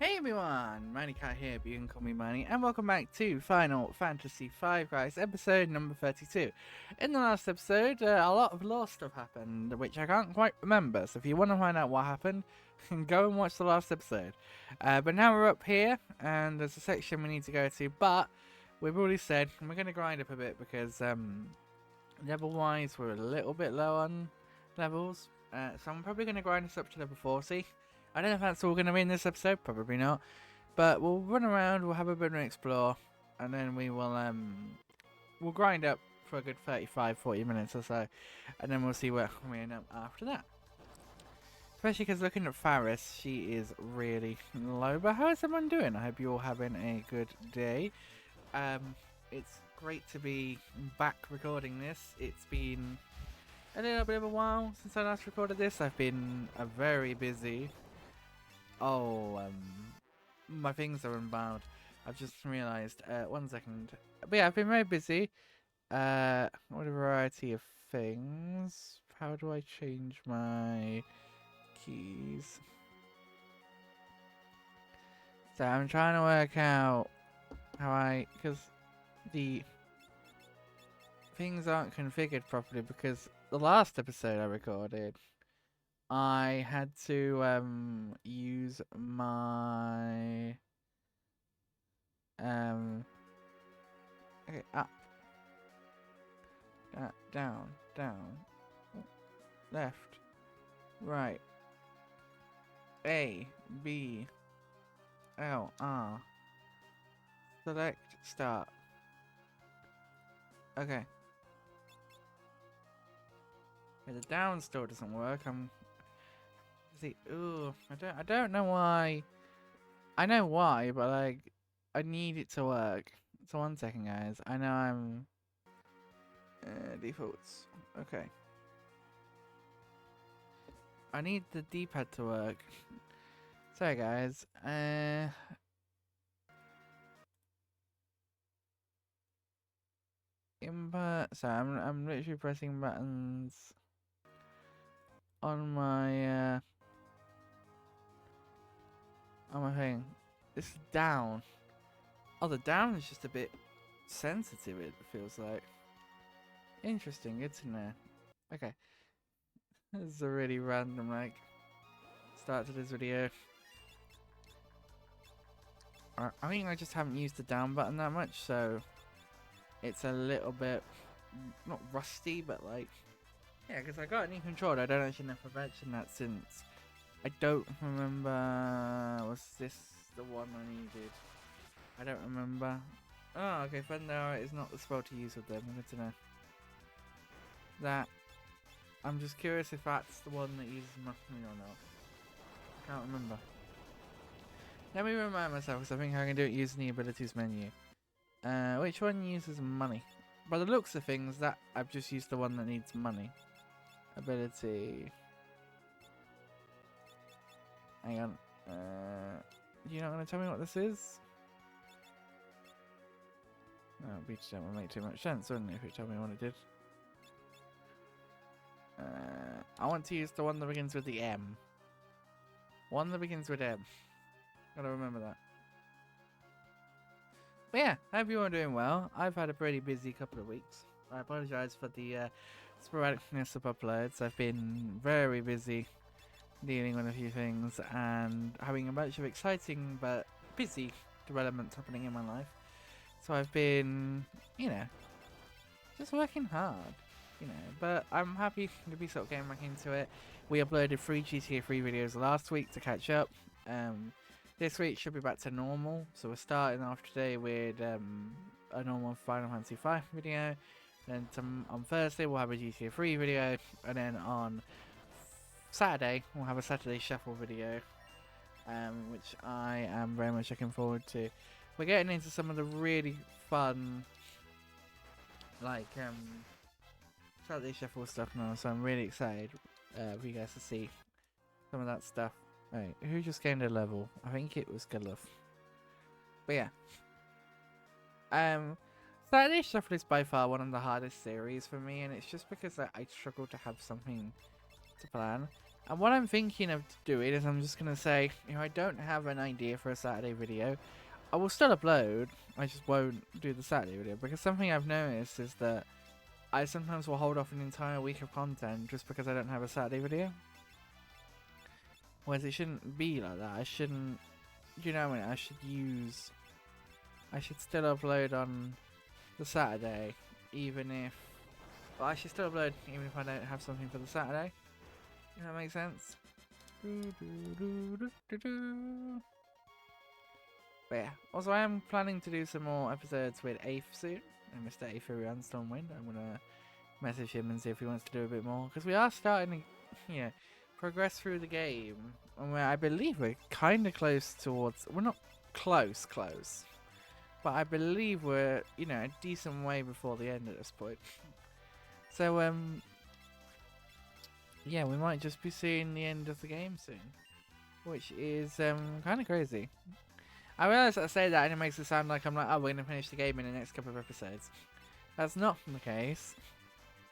Hey everyone, Mineycart here, but you can call me Miney, and welcome back to Final Fantasy V, guys, episode number 32. In the last episode, a lot of lore stuff happened, which I can't quite remember, so if you want to find out what happened, go and watch the last episode. But now we're up here, and there's a section we need to go to, but we've already said we're going to grind up a bit, because level-wise we're a little bit low on levels, so I'm probably going to grind us up to level 40. I don't know if that's all going to be in this episode, probably not. But we'll run around, we'll have a bit of an explore, and then we'll grind up for a good 35-40 minutes or so, and then we'll see where we end up after that. Especially because looking at Faris, she is really low. But how is everyone doing? I hope you're all having a good day. It's great to be back recording this. It's been a little bit of a while since I last recorded this. I've been very busy. My things are unbound. I've just realised. 1 second. But yeah, I've been very busy. What a variety of things. How do I change my keys? So I'm trying to work out how because the things aren't configured properly, because the last episode I recorded, I had to use my okay, up, down, left, right, A, B, L, R, select, start. Okay. Yeah, the down still doesn't work. Ooh, I don't know why. I know why, but like, I need it to work. So 1 second, guys. I know I'm defaults. Okay. I need the D-pad to work. Sorry, guys. Input. So I'm literally pressing buttons on my thing. This is down. Oh, the down is just a bit sensitive, it feels like. Interesting, good to know. Okay. This is a really random, like, start to this video. I think I just haven't used the down button that much, so it's a little bit, not rusty, but like, yeah, because I got a new controller. I don't actually know if I've mentioned that since. I don't remember. Was this the one I needed? I don't remember. Oh, okay. Thunder is not the spell to use with them. Good to know. That. I'm just curious if that's the one that uses money or not. I can't remember. Let me remind myself, because I think I can do it using the abilities menu. Which one uses money? By the looks of things, that I've just used the one that needs money. Ability. Hang on. You're not going to tell me what this is? No, beach jump would make too much sense, wouldn't it, if it told me what it did? I want to use the one that begins with the M. One that begins with M. Gotta remember that. But yeah, hope you're all doing well. I've had a pretty busy couple of weeks. I apologise for the sporadicness of uploads. I've been very busy dealing with a few things and having a bunch of exciting but busy developments happening in my life. So I've been, just working hard, but I'm happy to be sort of getting back into it. We uploaded 3 GTA 3 videos last week to catch up. This week should be back to normal, so we're starting off today with a normal Final Fantasy V video. Then on Thursday we'll have a GTA 3 video, and then on Saturday we'll have a Saturday Shuffle video, which I am very much looking forward to. We're getting into some of the really fun, like, Saturday Shuffle stuff now, so I'm really excited for you guys to see some of that stuff. Wait, who just gained a level? I think it was Galuf. But yeah. Saturday Shuffle is by far one of the hardest series for me, and it's just because I struggle to have something to plan. And what I'm thinking of doing is I'm just going to say, if I don't have an idea for a Saturday video, I will still upload. I just won't do the Saturday video. Because something I've noticed is that I sometimes will hold off an entire week of content just because I don't have a Saturday video. Whereas it shouldn't be like that. I shouldn't, you know what I mean? I should still upload on the Saturday, even if, well, I should still upload even if I don't have something for the Saturday. Does that make sense? But yeah, also I am planning to do some more episodes with Afe soon, and Mr. Afe Stormwind. I'm gonna message him and see if he wants to do a bit more, because we are starting to, you know, progress through the game, and I believe we're kind of close towards. We're not close, but I believe we're, you know, a decent way before the end at this point. So yeah, we might just be seeing the end of the game soon, which is kind of crazy. I realize I say that and it makes it sound like I'm like, oh, we're gonna finish the game in the next couple of episodes. That's not the case.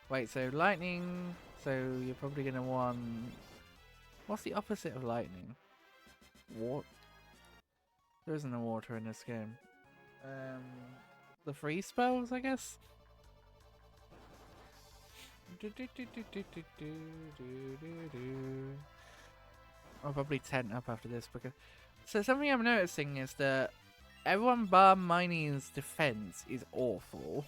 Wait, so lightning. So you're probably gonna want. What's the opposite of lightning? What? There isn't a water in this game. The freeze spells, I guess. I'll probably tent up after this because. So something I'm noticing is that everyone bar Miney's defense is awful.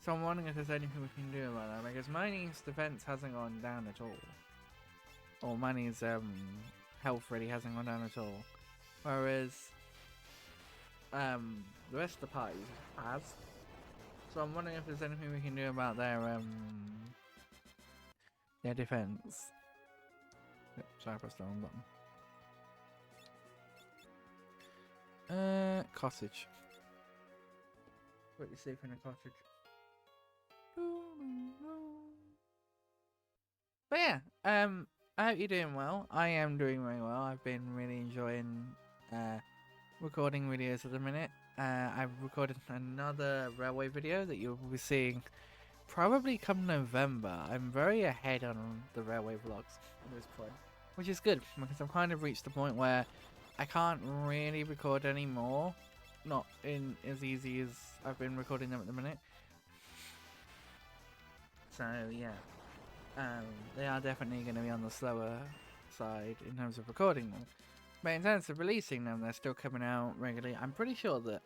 So I'm wondering if there's anything we can do about that, because Miney's defense hasn't gone down at all. Or Miney's health really hasn't gone down at all. Whereas the rest of the party has. So I'm wondering if there's anything we can do about their defense. Yep, sorry, I pressed the wrong button. Cottage. Pretty safe in a cottage. But yeah, I hope you're doing well. I am doing very well. I've been really enjoying recording videos at the minute. I've recorded another railway video that you'll be seeing probably come November. I'm very ahead on the railway vlogs at this point, which is good because I've kind of reached the point where I can't really record anymore. Not in as easy as I've been recording them at the minute. So yeah, they are definitely going to be on the slower side in terms of recording them. But in terms of releasing them, they're still coming out regularly. I'm pretty sure that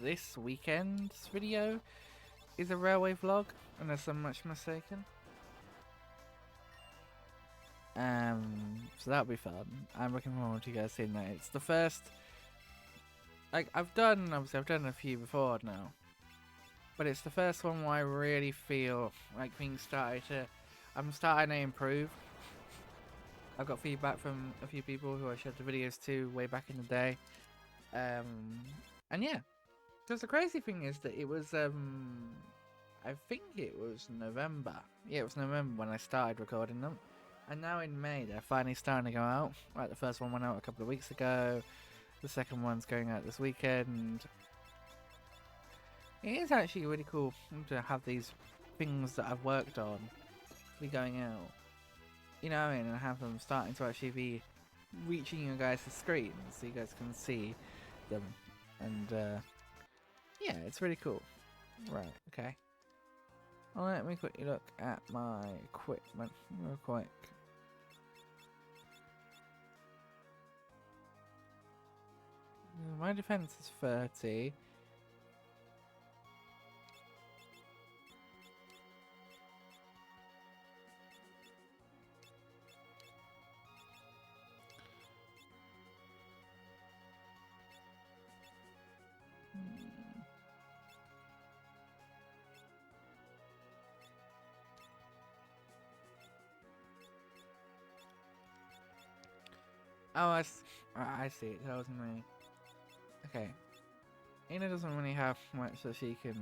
this weekend's video is a railway vlog, unless I'm much mistaken. So that'll be fun. I'm looking forward to you guys seeing that. It's the first. Like I've done a few before now, but it's the first one where I really feel like things I'm starting to improve. I've got feedback from a few people who I showed the videos to way back in the day. And yeah. Because the crazy thing is that it was, I think it was November. Yeah, it was November when I started recording them. And now in May, they're finally starting to go out. Like, the first one went out a couple of weeks ago. The second one's going out this weekend. It is actually really cool to have these things that I've worked on be going out. You know what I mean? And have them starting to actually be reaching you guys' screens so you guys can see them. And, yeah, it's really cool. Right, okay. Well, let me quickly look at my equipment real quick. My defense is 30. Oh, I see. It tells me. Okay. Ina doesn't really have much that she can.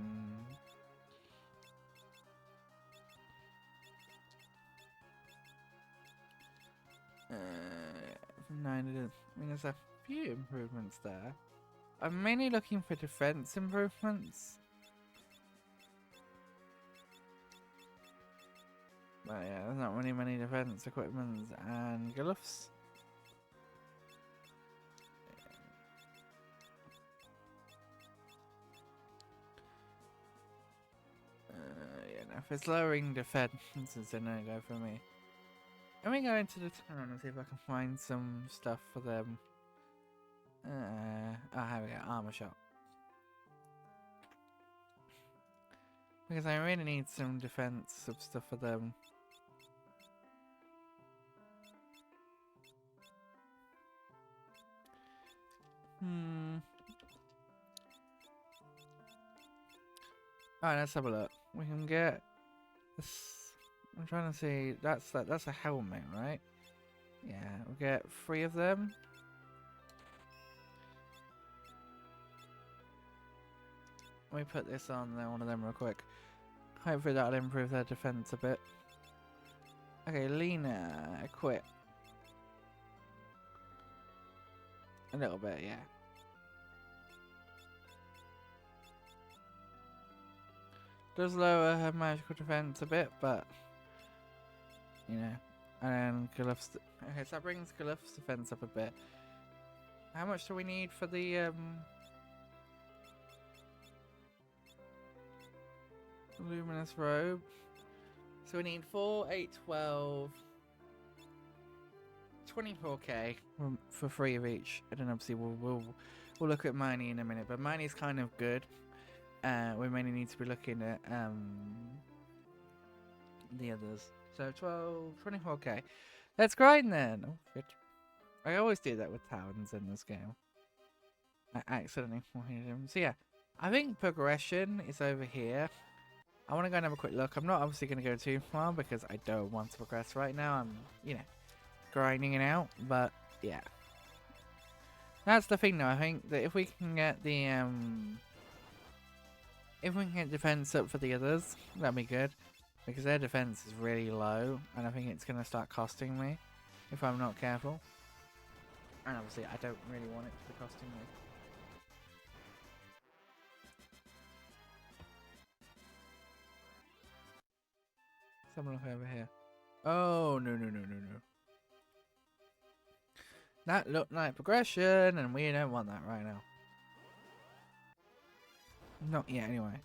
No, I mean, there's a few improvements there. I'm mainly looking for defense improvements. yeah, there's not really many defense equipment and gloves. Yeah, no, if it's lowering defense, it's a no-go for me. Let me go into the town and see if I can find some stuff for them. Oh, here we go, armor shop. Because I really need some defensive stuff for them. Alright, let's have a look. We can get this. I'm trying to see. That's a helmet, right? Yeah, we'll get 3 of them. Let me put this on one of them real quick. Hopefully that'll improve their defense a bit. Okay, Lena, equip. A little bit, yeah. Does lower her magical defense a bit, but you know. And Guluf's okay, so that brings Guluf's defense up a bit. How much do we need for the luminous robe? So we need 4, 8, 12, 24k for 3 of each, and then obviously we'll look at Miney in a minute. But Miney's kind of good. We mainly need to be looking at the others. So 24k. Let's grind then. Oh, good. I always do that with towns in this game. I accidentally wanted him. So yeah, I think progression is over here. I want to go and have a quick look. I'm not obviously going to go too far because I don't want to progress right now. I'm, you know, grinding it out. But yeah, that's the thing though. I think that if we can get the if we can get defense up for the others, that'd be good. Because their defense is really low, and I think it's going to start costing me if I'm not careful. And obviously, I don't really want it to be costing me. Someone look over here. Oh, no. That looked like progression, and we don't want that right now. Not yet, anyway.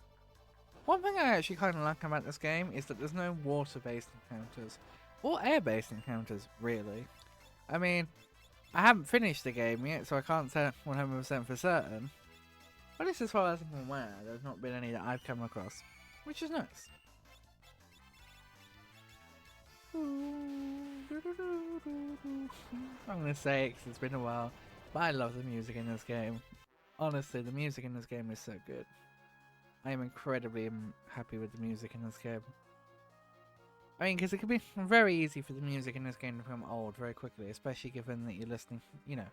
One thing I actually kind of like about this game is that there's no water-based encounters. Or air-based encounters, really. I mean, I haven't finished the game yet, so I can't say 100% for certain. But at least as far as I'm aware, there's not been any that I've come across. Which is nice. I'm going to say it because it's been a while. But I love the music in this game. Honestly, the music in this game is so good. I am incredibly happy with the music in this game. I mean, because it can be very easy for the music in this game to become old very quickly, especially given that you're listening, you know,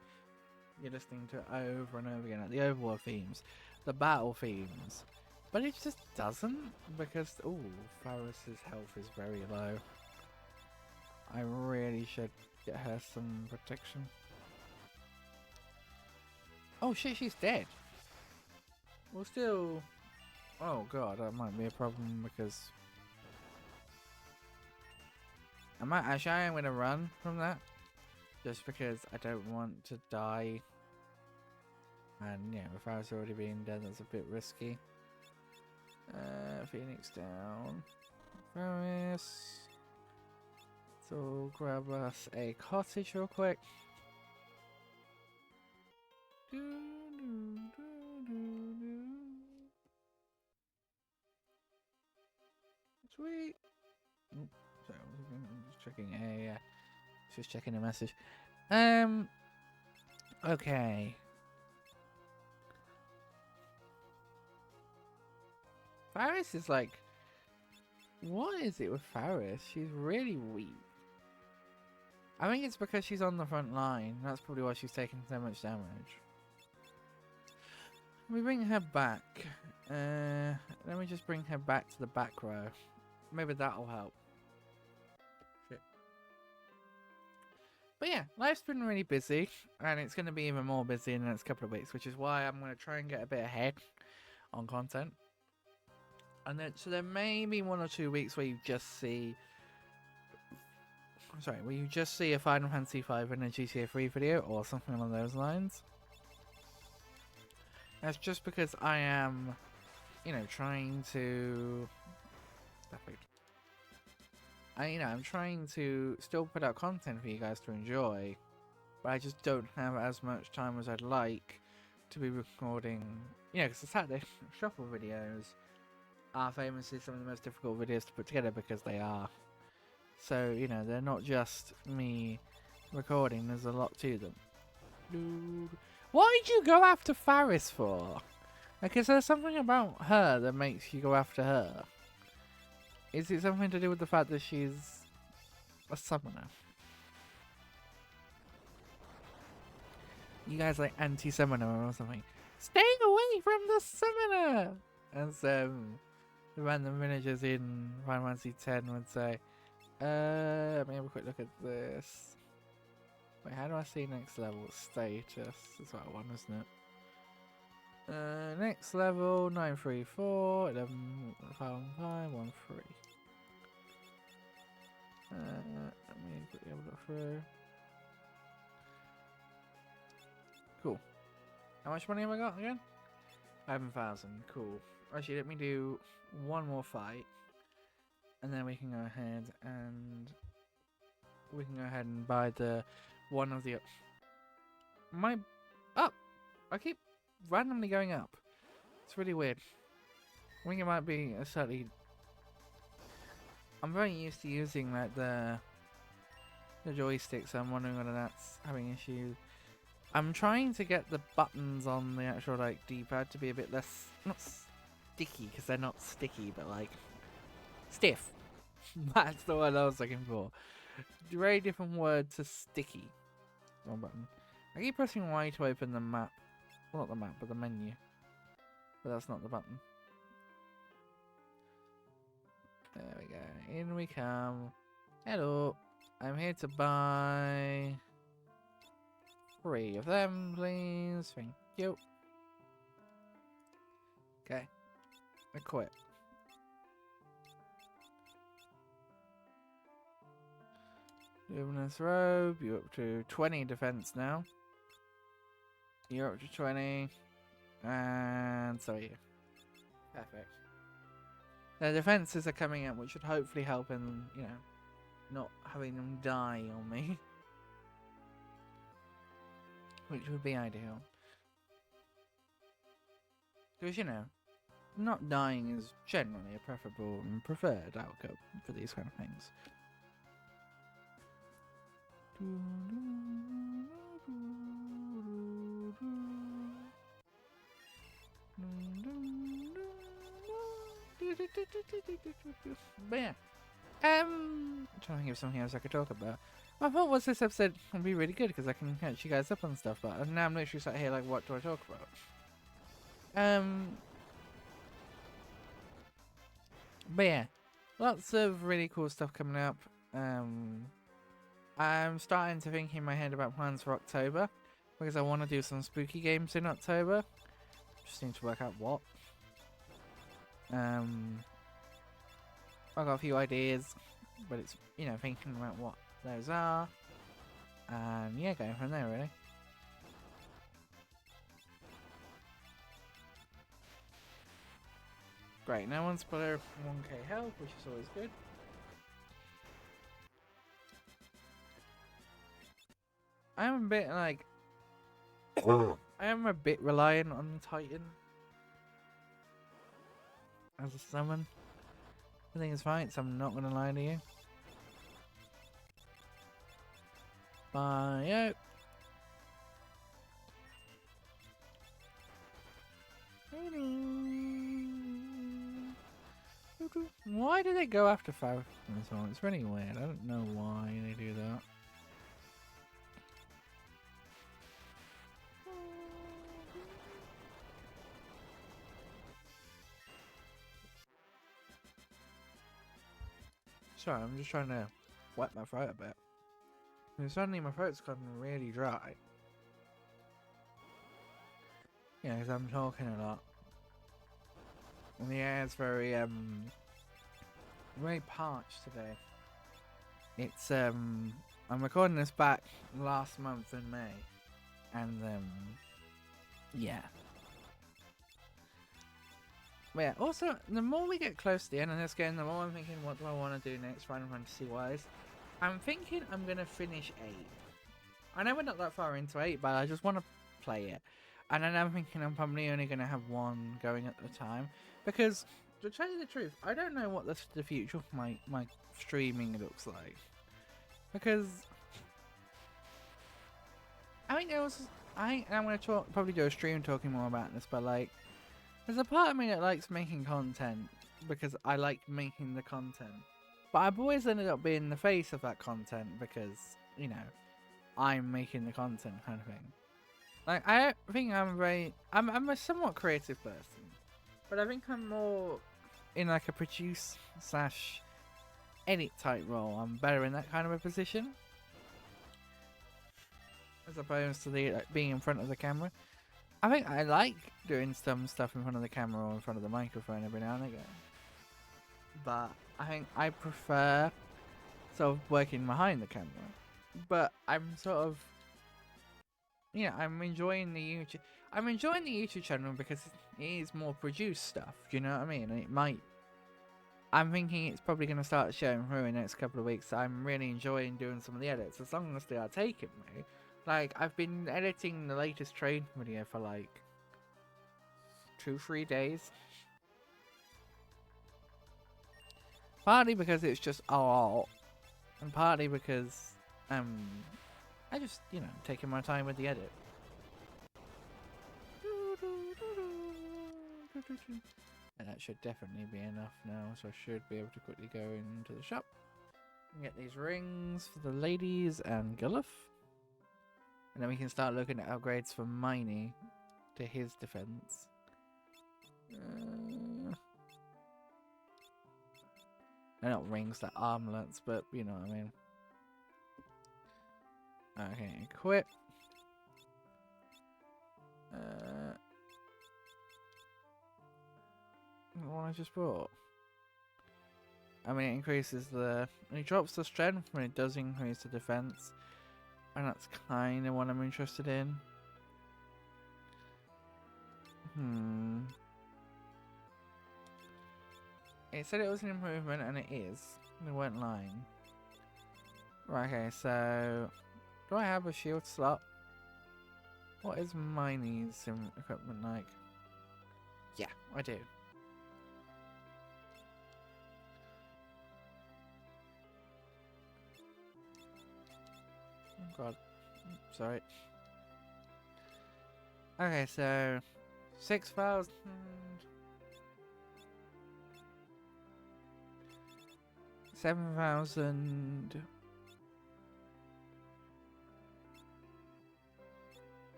you're listening to it over and over again, like the overworld themes, the battle themes. But it just doesn't, because, ooh, Faris's health is very low. I really should get her some protection. Oh shit, she's dead. Well, still... Oh god, that might be a problem because... I am going to run from that. Just because I don't want to die. And yeah, if I was already being dead, that's a bit risky. Phoenix down. Faris. So grab us a cottage real quick. Sweet. Oh, sorry, I'm just checking a just checking a message. Okay. Faris is like, what is it with Faris? She's really weak. I think it's because she's on the front line. That's probably why she's taking so much damage. Let me bring her back. Let me just bring her back to the back row. Maybe that'll help. Shit. But yeah, life's been really busy, and it's going to be even more busy in the next couple of weeks, which is why I'm going to try and get a bit ahead on content. And then, so there may be 1 or 2 weeks where you just see Sorry, will you just see a Final Fantasy V in a GTA 3 video or something along those lines? That's just because I am, you know, trying to... I'm trying to still put out content for you guys to enjoy, but I just don't have as much time as I'd like to be recording, because the Saturday Shuffle videos are famously some of the most difficult videos to put together because they are. So, they're not just me recording, there's a lot to them. Dude. Why did you go after Faris for? Like, is there something about her that makes you go after her? Is it something to do with the fact that she's a summoner? You guys like anti-summoner or something? Stay away from the summoner! As the random villagers in Final Fantasy X would say. Let me have a quick look at this. Wait, how do I see next level? Status. That's what I want, isn't it? Next level, 934, 1155, 13. Let me quickly have a look through. Cool. How much money have I got again? 11,000. Cool. Actually, let me do one more fight. And then we can go ahead and buy the one of the I keep randomly going up. It's really weird. I think it might be a slightly. I'm very used to using like the joystick, so I'm wondering whether that's having issues. I'm trying to get the buttons on the actual D-pad to be a bit less not sticky, because they're not sticky, but stiff. That's the word I was looking for. Very different word to sticky. One button. I keep pressing Y to open the map. Well, not the map, but the menu. But that's not the button. There we go. In we come. Hello. I'm here to buy 3 of them, please. Thank you. Okay. Equip. Luminous robe. You're up to 20 defense now. You're up to 20. And so are you. Perfect. The defenses are coming up, which should hopefully help in, not having them die on me. Which would be ideal. Because, not dying is generally a preferable and preferred outcome for these kind of things. But yeah, I'm trying to think of something else I could talk about. My thought was this episode would be really good because I can catch you guys up on stuff, but now I'm literally sat here what do I talk about? But yeah, lots of really cool stuff coming up. I'm starting to think in my head about plans for October because I want to do some spooky games in October. Just need to work out what. I've got a few ideas, but it's thinking about what those are, and yeah, going from there really. Great, no one's below 1k health, which is always good. I am a bit reliant on Titan as a summon. I think it's fine, so I'm not gonna lie to you. Bye. Why do they go after Faust in this one? It's really weird. I don't know why they do that. Sorry, I'm just trying to wet my throat a bit. And suddenly my throat's gotten really dry. Yeah, because I'm talking a lot. And the air's very parched today. It's I'm recording this back last month in May, and yeah. But yeah, also, the more we get close to the end of this game, the more I'm thinking, what do I want to do next, Final Fantasy wise? I'm thinking I'm going to finish 8. I know we're not that far into 8, but I just want to play it. And then I'm thinking I'm probably only going to have one going at the time. Because, to tell you the truth, I don't know what the future of my streaming looks like. Because, I think I'm going to probably do a stream talking more about this, but like, there's a part of me that likes making content because I like making the content. But I've always ended up being the face of that content because, you know, I'm making the content kind of thing. Like, I don't think I'm a somewhat creative person. But I think I'm more in like a produce / edit type role. I'm better in that kind of a position. As opposed to being in front of the camera. I think I like doing some stuff in front of the camera or in front of the microphone every now and again. But I think I prefer sort of working behind the camera. But I'm sort of, I'm enjoying the YouTube. I'm enjoying the YouTube channel because it is more produced stuff. Do you know what I mean? And I'm thinking it's probably going to start showing through in the next couple of weeks. I'm really enjoying doing some of the edits as long as they are taking me. Like, I've been editing the latest trade video for like 2-3 days. Partly because it's just and partly because I just, taking my time with the edit. And that should definitely be enough now, so I should be able to quickly go into the shop and get these rings for the ladies and Gullif. And then we can start looking at upgrades for Miney to his defense. They're not rings, they're armlets, but you know what I mean. Okay, equip. What I just bought. I mean, it increases it drops the strength, but it does increase the defense. And that's kind of what I'm interested in. It said it was an improvement, and it is. They weren't lying. Right, okay, so... Do I have a shield slot? What is Miney's equipment like? Yeah, I do. Oh god. Sorry. Okay, so 6,000. 7,000.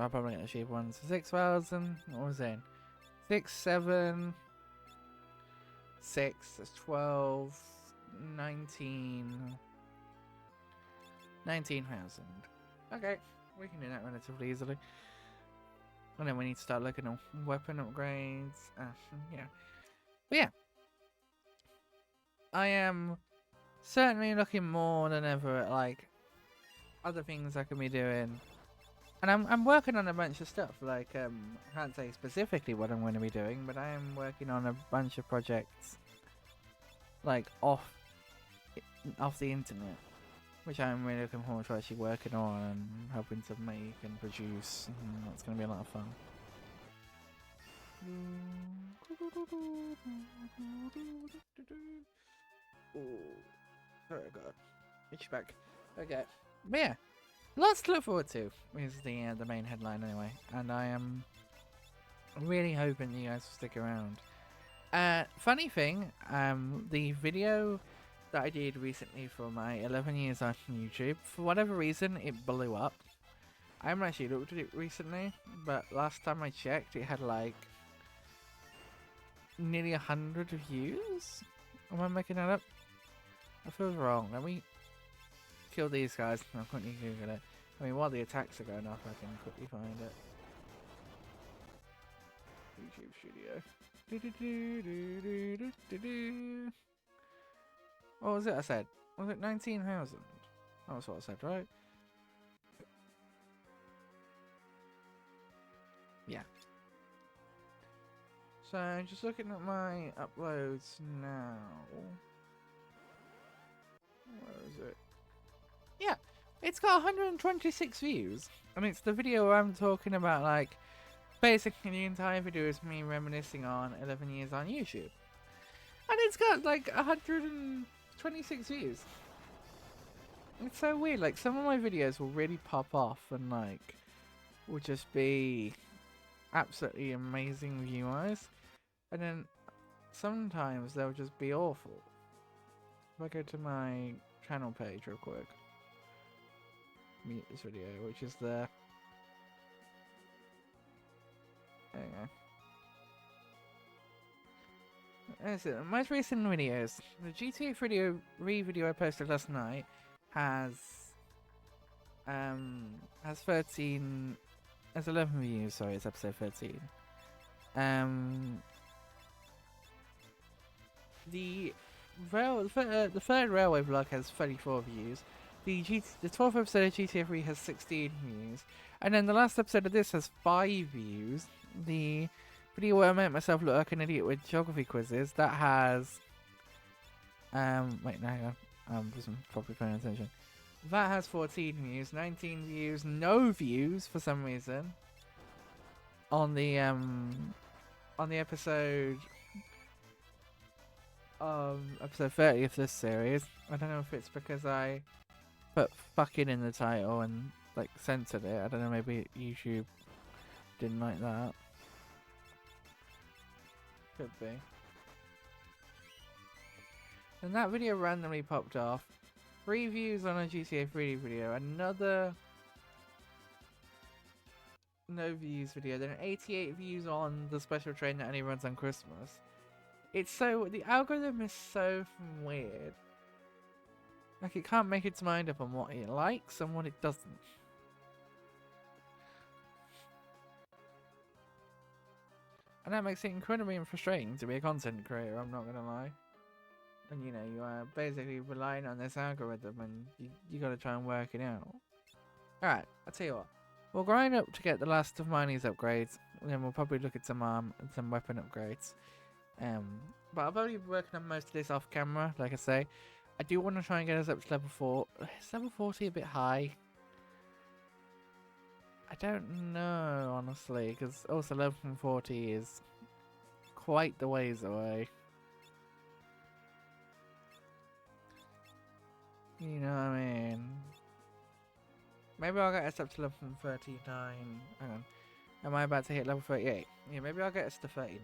I'll probably get the cheap ones. 6,000. What was it? 6, 7, 6. That's 12, 19. 19,000. Okay, we can do that relatively easily. And then we need to start looking at weapon upgrades. Yeah. But yeah. I am certainly looking more than ever at like other things I can be doing. And I'm working on a bunch of stuff. Like I can't say specifically what I'm going to be doing, but I am working on a bunch of projects like off the internet, which I'm really looking forward to actually working on and helping to make and produce. That's going to be a lot of fun. Oh god, itch back. Okay, but yeah, lots to look forward to is the main headline anyway, and I am really hoping you guys will stick around. Funny thing, the video that I did recently for my 11 years on YouTube, for whatever reason, it blew up. I haven't actually looked at it recently, but last time I checked, it had like nearly 100 views. Am I making that up? That feels wrong. Let me kill these guys and I'll quickly Google it. I mean, while the attacks are going off, I can quickly find it. YouTube studio. Do-do-do-do-do-do-do-do. What was it I said? Was it 19,000? That was what I said, right? Yeah. So, just looking at my uploads now. Where is it? Yeah, it's got 126 views. And it's the video where I'm talking about, like, basically the entire video is me reminiscing on 11 years on YouTube. And it's got, like, 126 views. It's so weird. Like, some of my videos will really pop off and, like, will just be absolutely amazing view-wise. And then sometimes they'll just be awful. If I go to my channel page real quick. Mute this video, which is the... There you go. That's it. Most recent videos. The GTA video I posted last night has 13... Has 11 views, sorry, it's episode 13. The third railway vlog has 34 views. The 12th episode of GTA 3 has 16 views. And then the last episode of this has 5 views. The video where I made myself look like an idiot with geography quizzes, that has... wait, no, hang on. I wasn't properly paying attention. That has 14 views, 19 views, no views for some reason. On the episode... episode 30 of this series. I don't know if it's because I put fucking in the title and like censored it. I don't know, maybe YouTube didn't like that. Could be. And that video randomly popped off. 3 views on a GTA 3 video, another no views video, then 88 views on the special train that only runs on Christmas. It's so... the algorithm is so weird. Like, it can't make its mind up on what it likes and what it doesn't. And that makes it incredibly frustrating to be a content creator, I'm not gonna lie. And you know, you are basically relying on this algorithm and you gotta try and work it out. Alright, I'll tell you what. We'll grind up to get the last of Miney's upgrades, and then we'll probably look at some weapon upgrades. But I'll probably be working on most of this off camera, like I say. I do want to try and get us up to level 4. Is level 40 a bit high? I don't know, honestly, because also level 40 is quite the ways away. You know what I mean? Maybe I'll get us up to level 39. Hang on. Am I about to hit level 38? Yeah, maybe I'll get us to 39.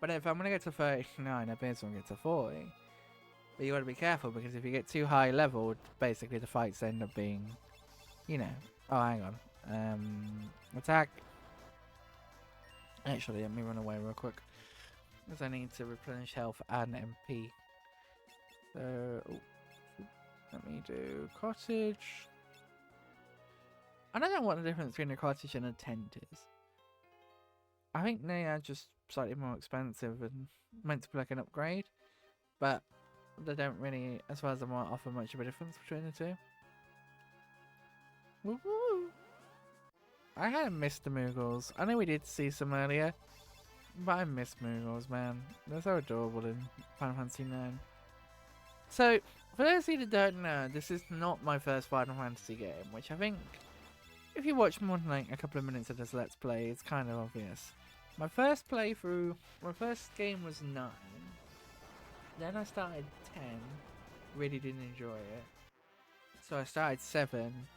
But if I'm going to get to 39, I bet I'm going to get to 40. But you got to be careful, because if you get too high leveled, basically the fights end up being, you know. Oh, hang on. Attack. Actually, let me run away real quick, because I need to replenish health and MP. So, let me do cottage. I don't know what the difference between a cottage and a tent is. I think they are just slightly more expensive and meant to be like an upgrade, but they don't really, as far as I might, offer much of a difference between the two. Woo-hoo! I had missed the Moogles. I know we did see some earlier, but I miss Moogles, man. They're so adorable in Final Fantasy IX. So, for those of you that don't know, this is not my first Final Fantasy game, which I think, if you watch more than like a couple of minutes of this Let's Play, it's kind of obvious. My first playthrough, my first game was 9. Then I started 10. Really didn't enjoy it. So I started 7.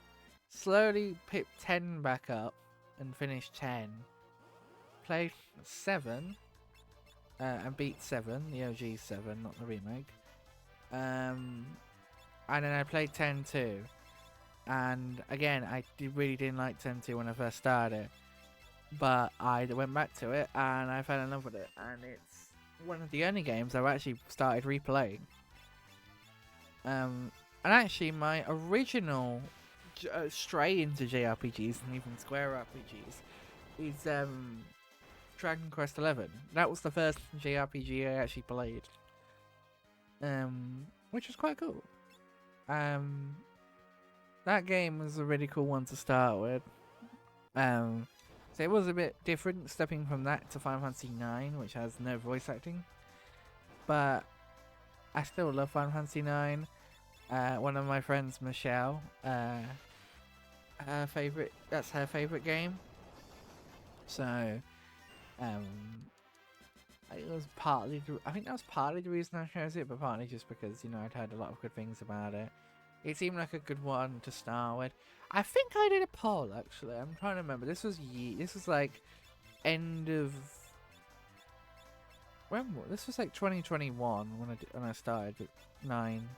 Slowly picked 10 back up and finished 10. Played 7. And beat 7. The OG 7, not the remake. And then I played 10 too. And again, I really didn't like 10 2 when I first started. But I went back to it and I fell in love with it. And it's one of the only games I've actually started replaying. And actually my original stray into JRPGs and even Square RPGs is Dragon Quest 11. That was the first JRPG I actually played. Which was quite cool. That game was a really cool one to start with. So it was a bit different stepping from that to Final Fantasy 9, which has no voice acting. But I still love Final Fantasy 9. One of my friends, Michelle, that's her favorite game. So, it was partly, I think that was partly the reason I chose it, but partly just because, you know, I'd heard a lot of good things about it. It seemed like a good one to start with. I think I did a poll, actually. I'm trying to remember. This was like end of, this was like 2021 when I started with 9.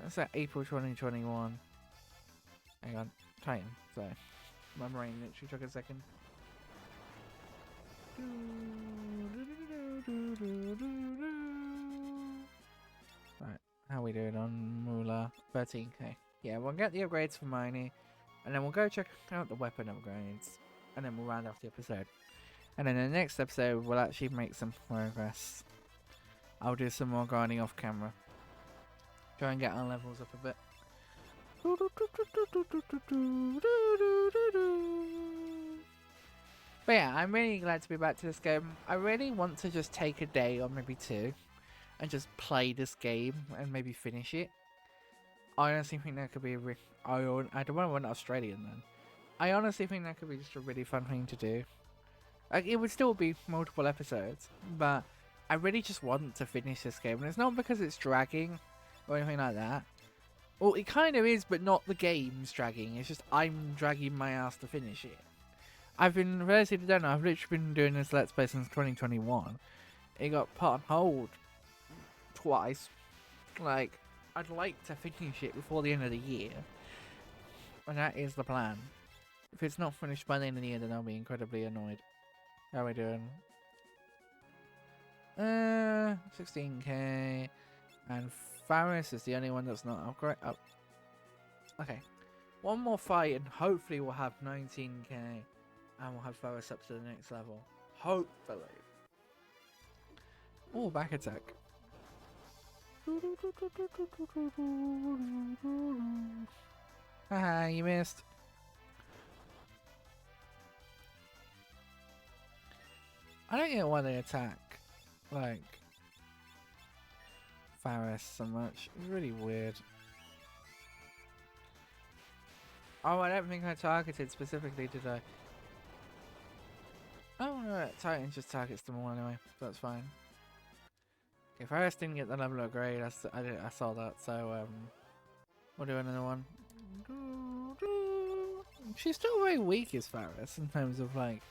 It's like April 2021. Hang on, time. Sorry, my brain literally took a second. Right, how we doing on Moolah? 13k. Yeah, we'll get the upgrades for Miney, and then we'll go check out the weapon upgrades, and then we'll round off the episode. And then in the next episode, we'll actually make some progress. I'll do some more grinding off camera. Try and get our levels up a bit. But yeah, I'm really glad to be back to this game. I really want to just take a day or maybe 2 and just play this game and maybe finish it. I honestly think that could be I don't want to run Australian then. I honestly think that could be just a really fun thing to do. Like, it would still be multiple episodes, but I really just want to finish this game. And it's not because it's dragging or anything like that. Well, it kind of is, but not the game's dragging. It's just I'm dragging my ass to finish it. I've been relatively done. I've literally been doing this Let's Play since 2021. It got put on hold twice. Like, I'd like to finish it before the end of the year. And that is the plan. If it's not finished by the end of the year, then I'll be incredibly annoyed. How are we doing? 16k. And Faris is the only one that's not upgrade. Oh. Okay. One more fight and hopefully we'll have 19k. And we'll have Faris up to the next level. Hopefully. Oh, back attack. Haha, you missed. I don't get why they attack, like, Faris so much. It's really weird. Oh, I don't think I targeted specifically, did I? Oh, no, Titan just targets them all anyway. That's fine. Okay, Faris didn't get the level upgrade. I saw that, so, we'll do another one. She's still very weak as Faris in terms of, like,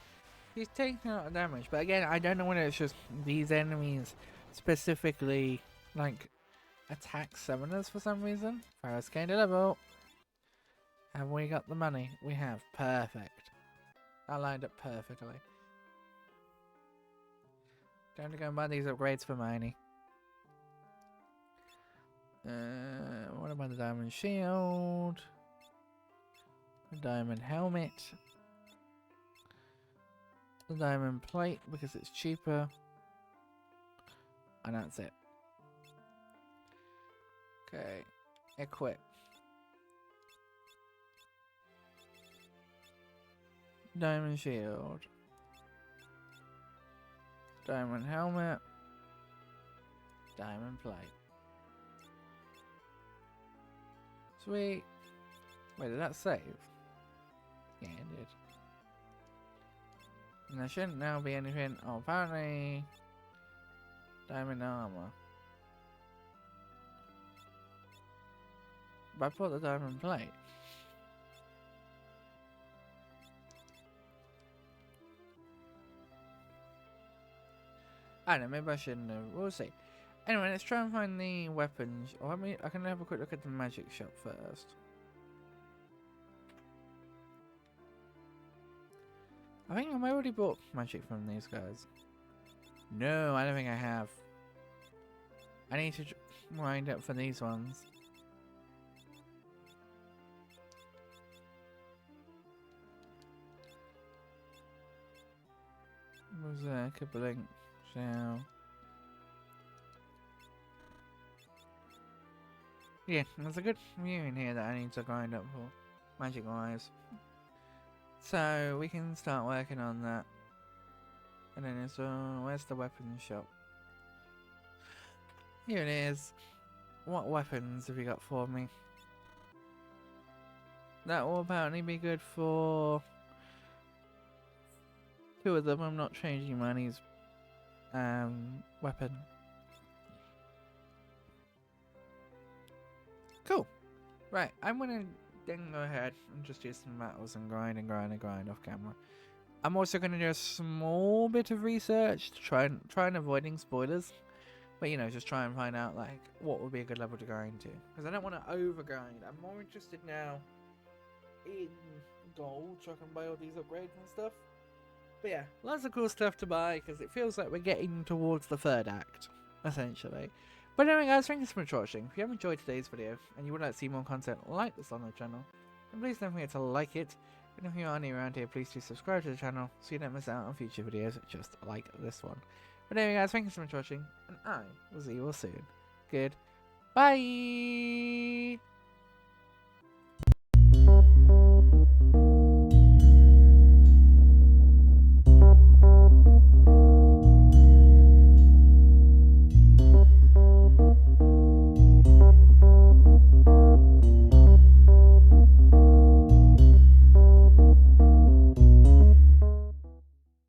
she's taking a lot of damage, but again, I don't know whether it's just these enemies specifically, like, attack summoners for some reason. Faris gained a level. Have we got the money? We have. Perfect. That lined up perfectly. Time to go and buy these upgrades for Miney. What about the diamond shield? The diamond helmet. The diamond plate because it's cheaper. And that's it. Okay. Equip. Diamond shield. Diamond helmet. Diamond plate. Sweet. Wait, did that save? Yeah, it did. And there shouldn't now be anything. Oh, apparently. Diamond armor. But I bought the diamond plate. I don't know, maybe I shouldn't have. We'll see. Anyway, let's try and find the weapons. Oh, I can have a quick look at the magic shop first. I think I already bought magic from these guys. No, I don't think I have. I need to wind up for these ones. Was there a couple of shell? Yeah, there's a good few in here that I need to grind up for magic wise. So we can start working on that. And then it's where's the weapons shop? Here it is. What weapons have you got for me? That will apparently be good for 2 of them. I'm not changing Manny's weapon. Cool. Right, I'm gonna then go ahead and just do some metals and grind off camera. I'm also gonna do a small bit of research to try and avoiding spoilers. But you know, just try and find out like what would be a good level to grind to. Because I don't want to over grind. I'm more interested now in gold so I can buy all these upgrades and stuff. But yeah, lots of cool stuff to buy because it feels like we're getting towards the 3rd act, essentially. But anyway guys, thank you so much for watching. If you have enjoyed today's video and you would like to see more content like this on the channel, then please don't forget to like it. And if you are new around here, please do subscribe to the channel so you don't miss out on future videos just like this one. But anyway guys, thank you so much for watching, and I will see you all soon. Goodbye!